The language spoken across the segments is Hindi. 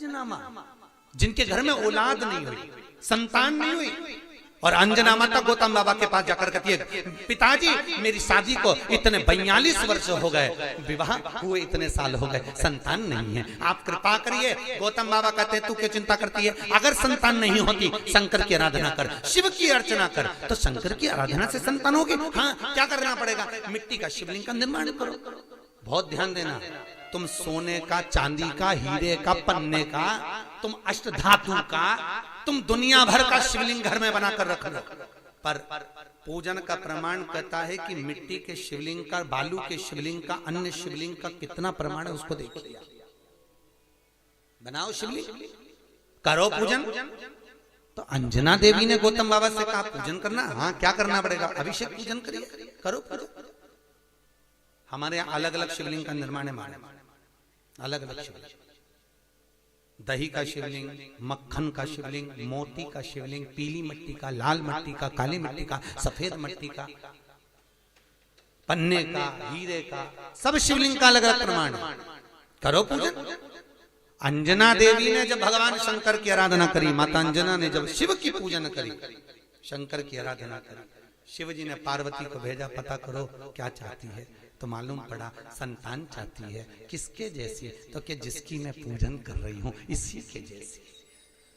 अंजना माँ, जिनके घर में औलाद नहीं हुई, संतान नहीं हुई, और अंजना माता गौतम बाबा के पास जाकर कहती है, पिताजी मेरी शादी को इतने 42 वर्ष हो गए, विवाह हुए इतने साल हो गए, संतान नहीं है, आप कृपा करिए। गौतम बाबा कहते हैं, तू क्यों चिंता करती है? अगर संतान नहीं होती, शंकर की आराधना कर, शिव की अर्चना कर, तो शंकर की आराधना से संतान होगी। हाँ, क्या करना पड़ेगा? मिट्टी का शिवलिंग का निर्माण करो। बहुत ध्यान देना, तुम सोने का, चांदी का, हीरे का, पन्ने का, तुम अष्ट धातु का, तुम दुनिया भर का शिवलिंग घर में बनाकर रख लो, पर पूजन का प्रमाण कहता है कि मिट्टी के शिवलिंग का, बालू के शिवलिंग का, अन्य शिवलिंग का कितना प्रमाण है उसको देखिए। बनाओ शिवलिंग, करो पूजन। तो अंजना देवी ने गौतम बाबा से कहा पूजन करना। हाँ, क्या करना पड़ेगा? अभिषेक पूजन करिए, करो करो। हमारे यहाँ अलग अलग शिवलिंग का निर्माण है, अलग अलग शिवलिंग, दही का शिवलिंग, मक्खन का शिवलिंग, मोती का शिवलिंग, पीली मिट्टी का, लाल मिट्टी का, काली मिट्टी का, सफेद मिट्टी का, पन्ने का, हीरे का, सब शिवलिंग का अलग अलग प्रमाण है। करो पूजन। अंजना देवी ने जब भगवान शंकर की आराधना करी, माता अंजना ने जब शिव की पूजन करी, शंकर की आराधना करी, शिव जी ने पार्वती को भेजा, पता करो क्या चाहती है। तो मालूम पड़ा संतान चाहती है। किसके जैसी? तो कि जिसकी मैं पूजन कर रही हूं इसी के जैसी।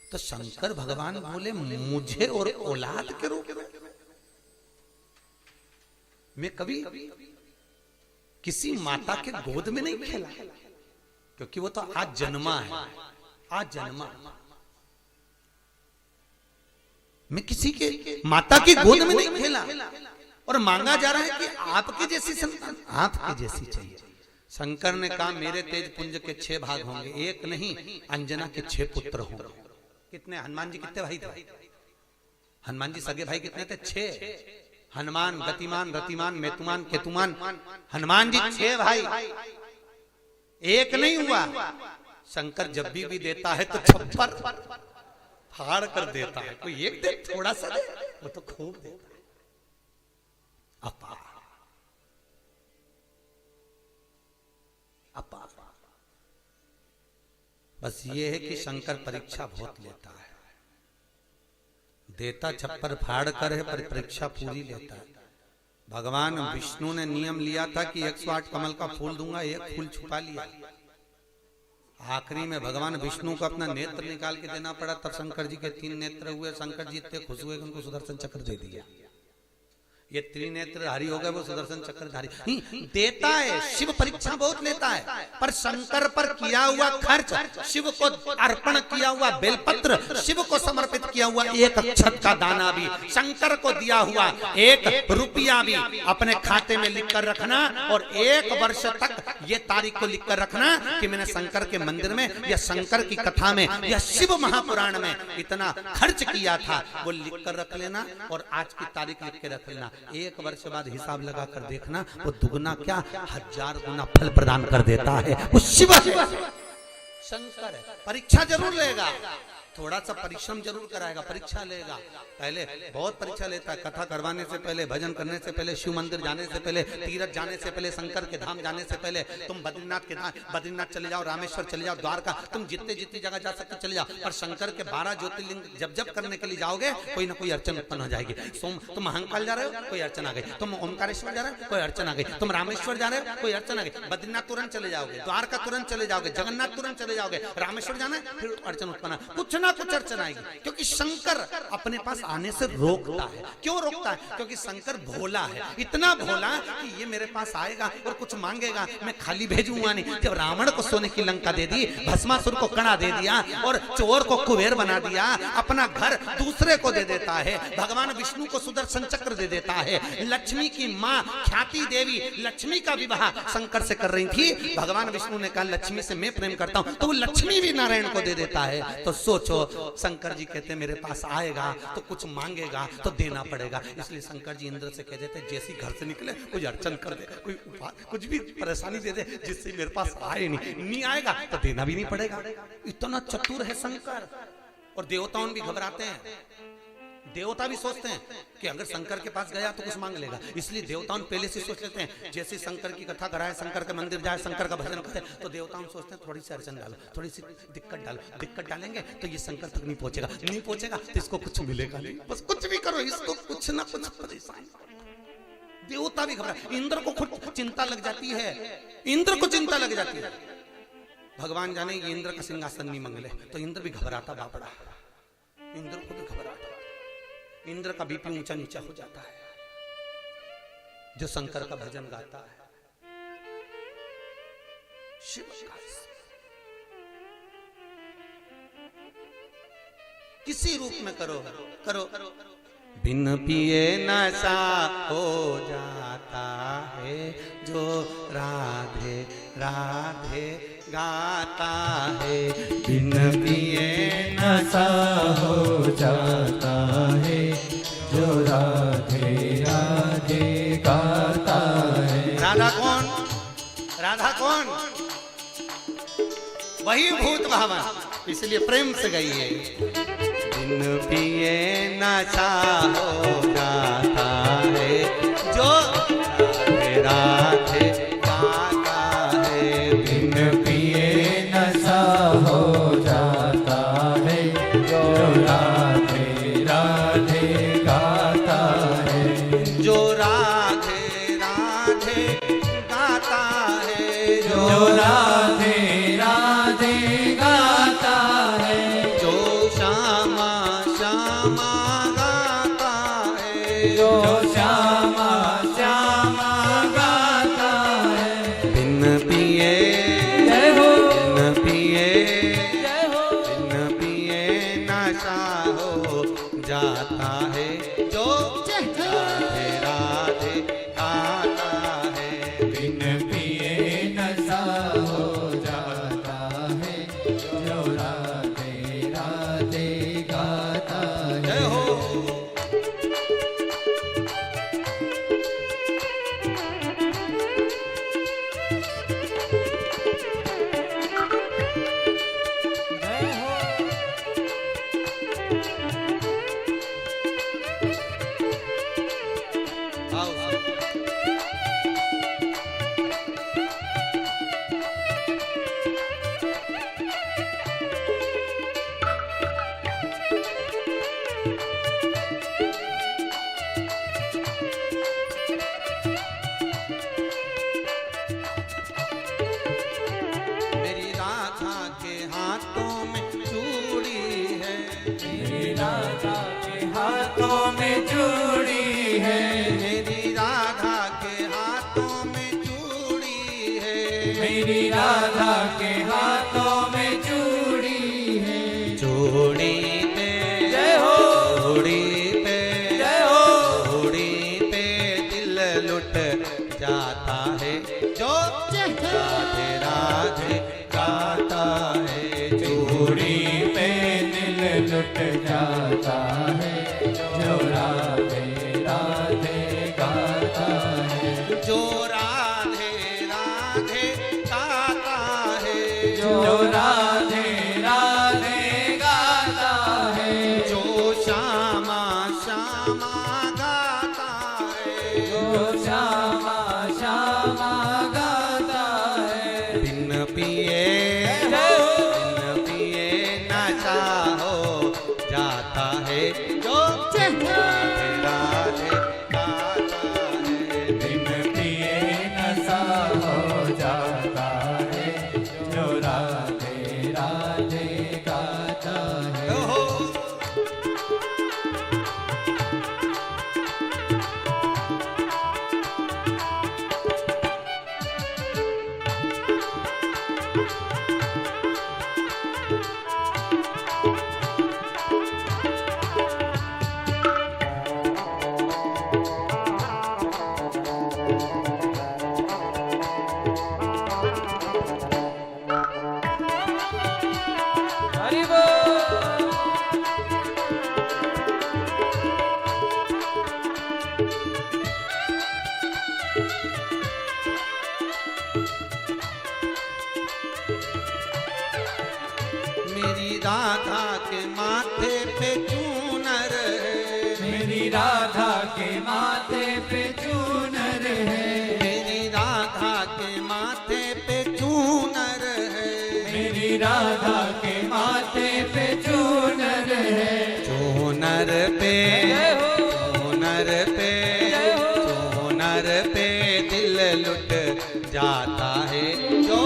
तो शंकर भगवान बोले, मुझे और औलाद के रूप में? मैं कभी किसी माता के गोद में नहीं खेला, क्योंकि वो तो आज जन्मा है, आज जन्मा। मैं किसी के माता की गोद में नहीं खेला, और मांगा जा रहा है कि आपकी जैसी संतान, आपकी जैसी चाहिए। शंकर ने कहा, मेरे तेज पुंज के 6 भाग होंगे, एक नहीं, अंजना के 6 पुत्र होंगे। कितने? हनुमान जी कितने भाई थे? हनुमान जी सगे भाई कितने थे? 6। हनुमान, गतिमान, रतिमान, मेतुमान, केतुमान, हनुमान जी 6 भाई, एक नहीं हुआ। शंकर जब भी देता है तो छप्पर फाड़ कर देता है। कोई एक दे, थोड़ा सा दे, वो तो खूब देता है। अपार अपार। बस ये है कि शंकर परीक्षा बहुत लेता है, देता छप्पर फाड़ कर है, पर परीक्षा पूरी लेता है। भगवान विष्णु ने नियम लिया था कि 108 कमल का फूल दूंगा, एक फूल छुपा लिया। आखिरी में भगवान विष्णु को अपना नेत्र निकाल के देना पड़ा, तब शंकर जी के 3 नेत्र हुए। शंकर जी इतने खुश हुए कि उनको सुदर्शन चक्र दे दिया। ये त्रिनेत्रधारी हो गए, वो सुदर्शन चक्रधारी देता है। शिव परीक्षा बहुत लेता है, पर शंकर पर किया हुआ खर्च, शिव को अर्पण किया हुआ बेलपत्र, शिव को समर्पित किया हुआ 1 अक्षत का दाना भी, शंकर को दिया हुआ 1 रुपया भी अपने खाते में लिख कर रखना, और 1 वर्ष तक ये तारीख को लिख कर रखना कि मैंने शंकर के मंदिर में या शंकर की कथा में या शिव महापुराण में इतना खर्च किया था, वो लिख कर रख लेना, और आज की तारीख लिख के रख लेना। 1 वर्ष बाद हिसाब लगा कर देखना, वो दुगना क्या 1000 गुना फल प्रदान कर देता है। वो शिव है, शंकर है। परीक्षा जरूर लेगा, थोड़ा सा परिश्रम जरूर कराएगा, परीक्षा लेगा। पहले बहुत परीक्षा लेता है। कथा करवाने से पहले, भजन करने से पहले, शिव मंदिर जाने से पहले, तीर्थ जाने से पहले, शंकर के धाम जाने से पहले, तुम बद्रीनाथ के धाम, बद्रीनाथ चले जाओ, रामेश्वर चले जाओ, द्वारका, तुम जितने जितनी जगह जा सकते चले जाओ, पर शंकर के 12 ज्योतिर्लिंग जब जब करने के लिए जाओगे, कोई ना कोई अड़चन उत्पन्न हो जाएगी। तुम महाकाल जा रहे हो, कोई अड़चन आ गई। तुम ओमकारेश्वर जा रहे हो, कोई अड़चन आ गई। तुम रामेश्वर जा रहे हो, कोई अड़चन आ गई। बद्रीनाथ तुरंत चले जाओगे, द्वारका तुरंत चले जाओगे, जगन्नाथ तुरंत चले जाओगे, रामेश्वर जाना है, फिर अड़चन उत्पन्न, कुछ ना कुछ अड़चन आएगी। क्योंकि शंकर अपने पास आने से रोकता है। क्यों रोकता है? क्योंकि शंकर भोला है, इतना भोला कि ये मेरे पास आएगा और कुछ मांगेगा, मैं खाली भेजूंगा नहीं। जब रावण को सोने की लंका दे दी, भस्मासुर को कड़ा दे दिया, और चोर को कुबेर बना दिया, अपना घर दूसरे को दे देता है। भगवान विष्णु को सुदर्शन चक्र दे देता है। लक्ष्मी की माँ ख्याति देवी लक्ष्मी का विवाह शंकर से कर रही थी। भगवान विष्णु ने कहा लक्ष्मी से मैं प्रेम करता हूं, तो वो लक्ष्मी भी नारायण को दे देता है। तो सोचो, शंकर जी कहते मेरे पास आएगा तो कुछ मांगेगा तो देना पड़ेगा। इसलिए शंकर जी इंद्र से कह देते, जैसी घर से निकले कोई अड़चन कर दे, कोई कुछ भी परेशानी दे दे, जिससे मेरे पास आए नहीं आएगा तो देना भी नहीं पड़ेगा। इतना चतुर है शंकर। और देवताओं भी घबराते हैं। देवता भी सोचते हैं कि अगर शंकर के पास गया तो कुछ मांग लेगा, इसलिए देवताओं पहले से सोच लेते हैं। जैसे शंकर की कथा कराए, शंकर के मंदिर जाए, शंकर का भजन करे, तो देवताओं सोचते हैं थोड़ी सी अड़चन डालो, थोड़ी सी दिक्कत डालो, दिक्कत डालेंगे तो ये शंकर तक नहीं पहुंचेगा, नहीं पहुंचेगा तो इसको कुछ मिलेगा नहीं, बस कुछ भी करो इसको कुछ ना कुछ परेशान। देवता भी घबरा, इंद्र को खुद चिंता लग जाती है, इंद्र को चिंता लग जाती है। भगवान जाने ये इंद्र का सिंहासन नहीं मंगले तो इंद्र भी घबराता बापड़ा, इंद्र खुद घबराता, इंद्र का बीपी ऊंचा नीचा हो जाता है जो शंकर का भजन गाता है। शिव का किसी रूप में करो करो, बिन पिए नशा हो जाता है जो राधे राधे गाता है, बिन पिए नशा हो जाता है जो राधे राधे गाता है। राधा कौन? राधा कौन? वही भूत भावन, इसलिए प्रेम से गाइए। बिन पिए नशा हो जाता है जो राधे राधे गाता है, बिन पिए नशा हो जाता है जो राधे राधे गाता है, जो राधे राधे गाता है, जो राधे राधे गाता है, जो श्यामा श्यामा गाता है, जो श्यामा श्यामा गाता है। बिन पिए जय हो, बिन पिए जय हो, बिन पिए नशा हो जाता है जो राधे राधे गाता है, बिन पिए नशा हो जाता है जो राधे राधे गाता जय है। हो। जय हो, आओ मेरी राधा के हाथों में चूड़ी है, मेरी राधा के हाथों में चूड़ी है, मेरी राधा के हाथों में चूड़ी है, मेरी राधा के हाथों में चूड़ी है। चूड़ी पे जय हो, चूड़ी पे जय हो, चूड़ी पे दिल लुट जाता है जो राधे राधे गाता है, चूड़ी पे दिल लुट जाता है जो राधे राधे गाता है, जो राधे राधे गाता है, जो राधे राधे गाता है, जो श्यामा श्यामा गाता है, जो श्यामा श्यामा गाता है। बिन पिए जय हो, बिन पिए नशा हो जाता है जो राधे राधे गाता है, बिन पिए नशा हो जाता है जो राधे राधे गाता है। हो। हरि बोल। मेरी राधा के माथे पे चूनर है, राधा के माथे पे चूनर है, चूनर पे चूनर पे चूनर पे दिल लुट जाता है जो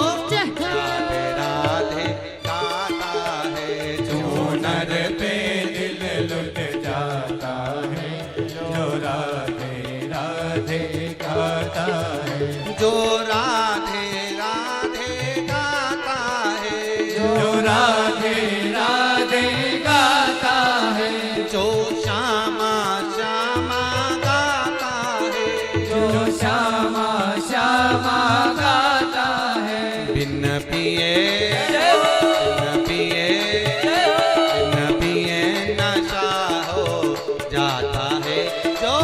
राधे राधे गाता है। चूनर पे दिल लुट जाता है, जो राधे राधे गाता है, जो राधे राधे गाता है, जो राधे राधे गाता है, जो श्यामा श्यामा गाता है, जो श्यामा श्यामा गाता है। बिन पिए बिन पिए बिन पिए नशा हो जाता है जो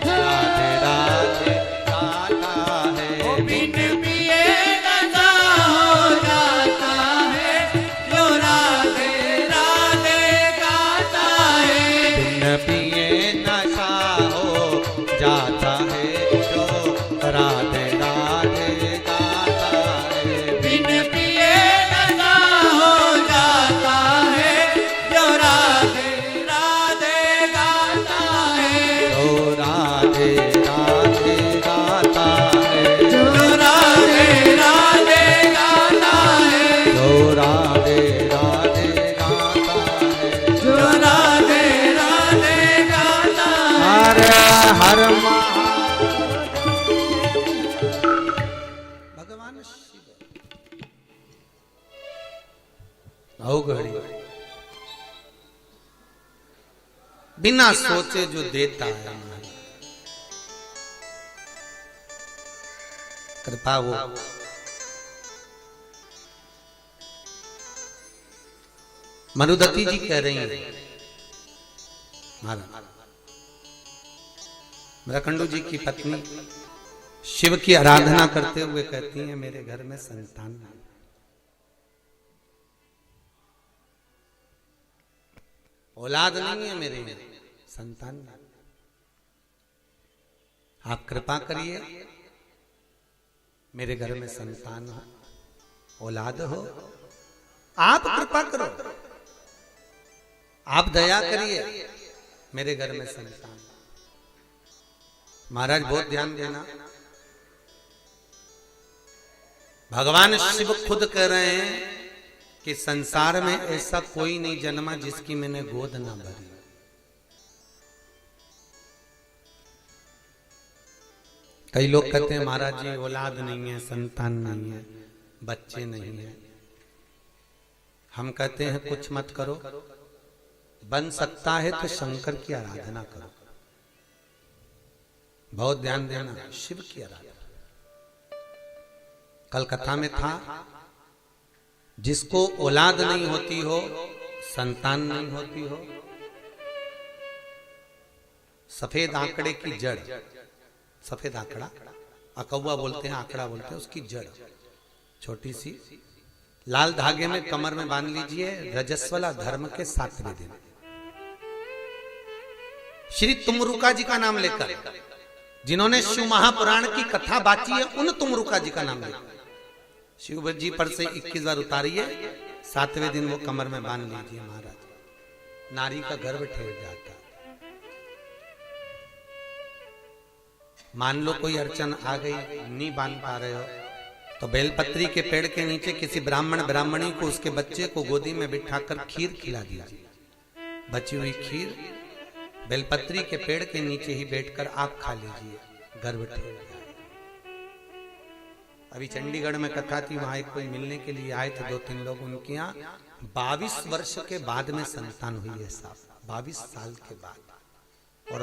राधे राधे गाता है। बिन पिए नशा हो जाता है, जो राधे राधे गाता है। बिन पिए नशा हो जाता है जो राधे राधे गाता है। बिन पिए नशा हो जाता है, जो राधे राधे गाता है, जो राधे राधे गाता है, जो राधे राधे गाता है, जो राधे राधे गाता है। जो राधे राधे गाता है। हर हर भगवान शिव आओ घड़ी बिना सोचे जो देता है कृपा वो मनुदत्ती जी कह रही हैं महाराज मृकंडू जी की पत्नी शिव की आराधना करते हुए कहती हैं मेरे घर में संतान नहीं। औलाद नहीं है मेरे में संतान नहीं। आप कृपा करिए मेरे घर में संतान हो औलाद हो। आप कृपा करो आप दया करिए मेरे घर में संतान। महाराज बहुत ध्यान देना भगवान शिव खुद कह रहे हैं कि संसार में ऐसा कोई नहीं जन्मा जिसकी मैंने गोद ना भरी। कई लोग कहते हैं महाराज जी औलाद नहीं है संतान नहीं है बच्चे नहीं है। हम कहते हैं कुछ मत करो बन सकता है तो शंकर की आराधना करो। बहुत ध्यान देना शिव की आराधना। कल कथा में था जिसको औलाद नहीं होती हो संतान नहीं होती हो सफेद आंकड़े की जड़ सफेद आंकड़ा अकौवा बोलते हैं आंकड़ा बोलते हैं उसकी जड़ छोटी सी लाल धागे में कमर में बांध लीजिए रजस्वला धर्म के 7वें दिन श्री तुमरुका जी का नाम लेकर जिन्होंने शिव महापुराण की कथा बाची है उन तुमरुका जी का नाम लेकर शिव जी पर से 21 बार उतारिए 7वें दिन वो कमर में बांध लीजिए महाराज नारी का गर्भ ठेर जाता। मान लो कोई अड़चन आ गई नहीं बांध पा रहे हो तो बेलपत्री के पेड़ के नीचे किसी ब्राह्मण ब्राह्मणी को उसके बच्चे को गोदी में बिठाकर खीर खिला दीजिए। बची हुई खीर बेलपत्री के पेड़ के नीचे ही बैठकर आप खा लीजिए गर्भ ठेर जाए। अभी चंडीगढ़ में कथा थी वहां एक कोई मिलने के लिए आए थे 2-3 लोग उनके यहाँ 22 वर्ष के बाद में संतान हुई है साहब 22 साल के बाद। और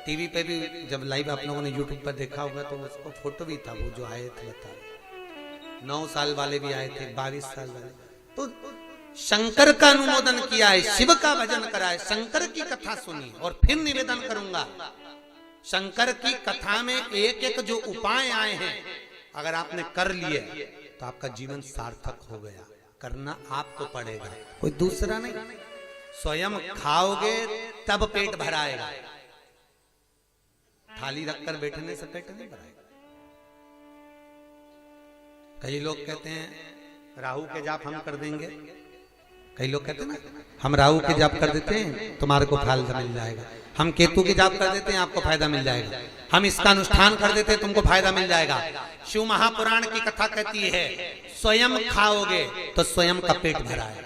टीवी पे भी जब लाइव आप लोगों ने यूट्यूब पर देखा होगा तो उसको फोटो भी था वो जो आए थे बता 9 साल वाले भी आए थे 22 साल वाले। तो शंकर का अनुमोदन किया है शिव का भजन करा है शंकर की कथा सुनी। और फिर निवेदन करूंगा शंकर की कथा में एक एक जो उपाय आए हैं अगर आपने कर लिए तो आपका जीवन सार्थक हो गया। करना आपको पड़ेगा कोई दूसरा नहीं। स्वयं खाओगे तब पेट भराएगा थाली रखकर बैठने से पेट नहीं भराएगा। कई लोग कहते हैं राहु के जाप हम कर देंगे, कई लोग कहते हैं ना हम राहु के जाप कर देते हैं तुम्हारे को फायदा मिल जाएगा, हम केतु के जाप कर देते हैं आपको फायदा मिल जाएगा, हम इसका अनुष्ठान कर देते हैं तुमको फायदा मिल जाएगा। शिव महापुराण की कथा कहती है स्वयं खाओगे तो स्वयं का पेट भरा है।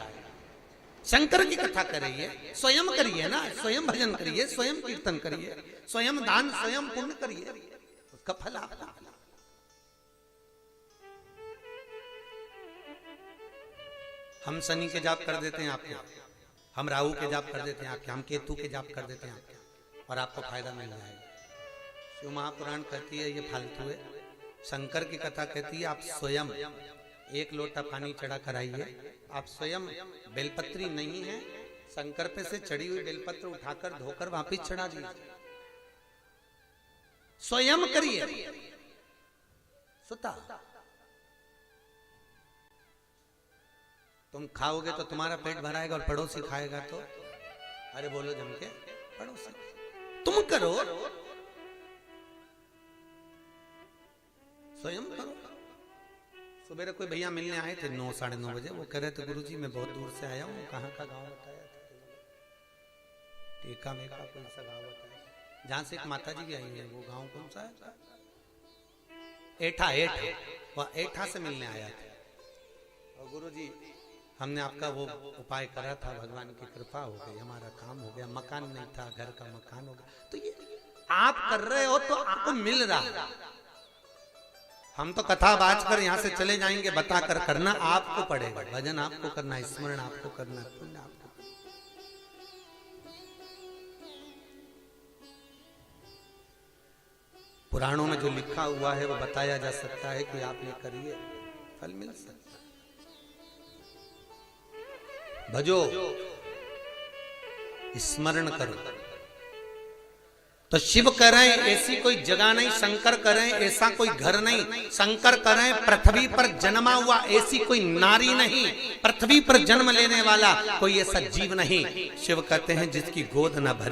शंकर की कथा करिए, स्वयं करिए ना, स्वयं भजन करिए, स्वयं कीर्तन करिए, स्वयं दान, स्वयं पुण्य करिए, उसका फल आपको। हम शनि के जाप कर देते हैं आपके, हम राहु के जाप कर देते हैं आपके, हम केतु के जाप कर देते हैं आपके, और आपको फायदा मिल जाएगा। शिव महापुराण कहती है ये फालतू है। शंकर की कथा कहती है आप स्वयं एक लोटा पानी चढ़ा कर आइए, आप स्वयं बेलपत्री नहीं है, शंकर पे से चढ़ी हुई बेलपत्र उठाकर धोकर वापिस चढ़ा दीजिए, स्वयं करिए। सुता तुम खाओगे तो तुम्हारा पेट भराएगा और पड़ोसी खाएगा तो, अरे बोलो जम के, पड़ोसी तुम करो, स्वयं करो। सुबह कोई भैया मिलने आए थे 9 साढ़े 9 बजे, वो कह रहे थे गुरुजी मैं बहुत दूर से आया हूँ, कहाँ का गांव बताया था, टेका मेका कोई सा गांव बताया, जहाँ से एक माता जी भी आई है, वो गांव कौन सा है? एठा, वह एठा से मिलने आया था। और गुरुजी हमने आपका वो उपाय करा था, भगवान की कृपा हो गई, हमारा काम हो गया, मकान नहीं था, घर का मकान हो गया। तो ये आप कर रहे हो तो आपको मिल रहा है। हम तो कथा बाज कर यहाँ से चले जाएंगे, बता कर करना आपको पड़ेगा, भजन आपको करना है, स्मरण आपको करना है, पुण्य आपको। पुराणों में जो लिखा हुआ है वो बताया जा सकता है कि आप ये करिए, फल मिल सकता है। भजो, स्मरण करो। तो शिव करें ऐसी कोई जगह नहीं, शंकर करें ऐसा कोई घर नहीं, शंकर करें पृथ्वी पर जन्मा हुआ ऐसी कोई नारी नहीं, पृथ्वी पर जन्म लेने वाला कोई ऐसा जीव नहीं। शिव कहते हैं जिसकी गोद न भरी